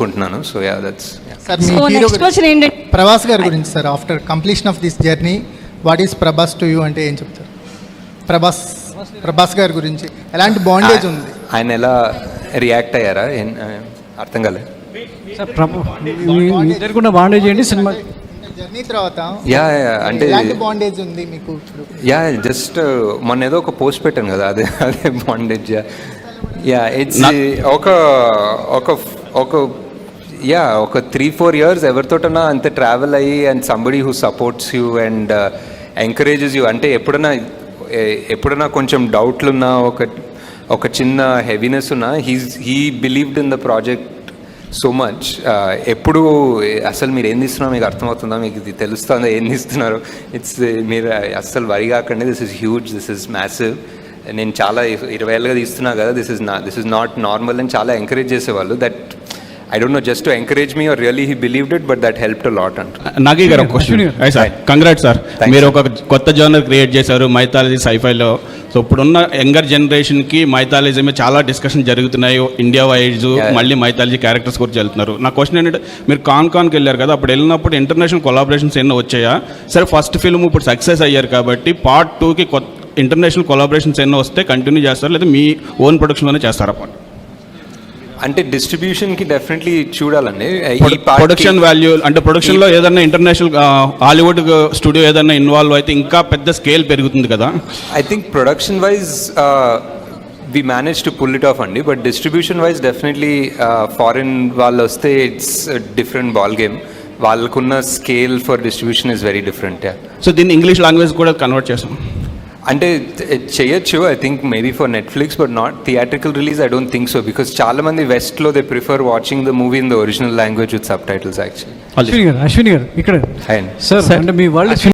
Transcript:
అనుకుంటున్నాను. So yeah that's. Sir me So, hero next question ఏంటంటే ప్రభాస్ గారి గురించి sir, after completion of this journey what is Prabhas to you అంటే ఏం చెప్తారు? ప్రభాస్ గారి గురించి ఎలాంటి బాండేజ్ ఉంది? ఆయన ఎలా రియాక్ట్ అయ్యారా? అర్థం కాలేదు. సార్ జరుగుతున్న బాండేజ్ ఏంటి సినిమా జర్నీ తర్వాత యా అంటే ఎలాంటి బాండేజ్ ఉంది మీకు? యా జస్ట్ మొన్న ఏదో ఒక పోస్ట్ పెట్టాను కదా, అదే బాండేజ్. యా ఇట్స్ ఒక 3-4 years ఎవరితోటన్నా అంతే ట్రావెల్ అయ్యి and somebody who supports you and encourages you. అంటే ఎప్పుడన్నా కొంచెం డౌట్లున్నా, ఒక చిన్న హెవీనెస్ ఉన్నా, he believed in the project so much. ఎప్పుడు అసలు మీరు ఏం తీస్తున్నారో మీకు అర్థమవుతుందా, మీకు ఇది తెలుస్తుందా ఏం తీస్తున్నారు, మీరు అస్సలు వరి కాకండి, this is huge, this is massive, నేను చాలా 20 ఏళ్ళుగా తీస్తున్నా కదా, దిస్ ఇస్ నాట్ నార్మల్ అని చాలా ఎంకరేజ్ చేసేవాళ్ళు. That I don't know, just to encourage me or really he believed it, but that helped a lot. Nagi గారు ఒక క్వశ్చన్. సార్ కంగ్రాట్స్ సార్, మీరు ఒక కొత్త జోనర్ క్రియేట్ చేశారు మైథాలజీ సైఫైలో. సో ఇప్పుడున్న యంగర్ జనరేషన్కి మైథాలజీ మీద చాలా డిస్కషన్ జరుగుతున్నాయి ఇండియా వైజ్. మళ్ళీ మైథాలజీ క్యారెక్టర్స్ గురించి వెళ్తున్నారు. నా క్వశ్చన్ ఏంటంటే, మీరు కాన్కి వెళ్ళారు కదా, అప్పుడు వెళ్ళినప్పుడు ఇంటర్నేషనల్ కొలాబరేషన్స్ ఎన్నో వచ్చాయా? సరే ఫస్ట్ ఫిల్మ్ ఇప్పుడు సక్సెస్ అయ్యారు కాబట్టి పార్ట్ 2కి ఇంటర్నేషనల్ కొలాబరేషన్స్ ఎన్నో వస్తే కంటిన్యూ చేస్తారు, లేదా మీ ఓన్ ప్రొడక్షన్లోనే చేస్తారా? అంటే డిస్ట్రిబ్యూషన్కి డెఫినెట్లీ చూడాలండి. ప్రొడక్షన్ వాల్యూ అంటే ప్రొడక్షన్లో ఏదైనా ఇంటర్నేషనల్ హాలీవుడ్ స్టూడియో ఏదైనా ఇన్వాల్వ్ అయితే ఇంకా పెద్ద స్కేల్ పెరుగుతుంది కదా. I think production wise we manage to pull it off అండి, but distribution wise definitely foreign వాళ్ళు వస్తే ఇట్స్ డిఫరెంట్ బాల్ గేమ్. వాళ్ళకున్న scale for distribution is very different. So దీన్ని ఇంగ్లీష్ లాంగ్వేజ్ కూడా కన్వర్ట్ చేస్తాం అంటే చేయొచ్చు, I think maybe for Netflix, but not theatrical release. I don't think so, because చాలా మంది వెస్ట్లో they prefer watching the movie in the original language with subtitles actually. Ashwini గారు ఇక్కడ సార్, అంటే మీ వరల్డ్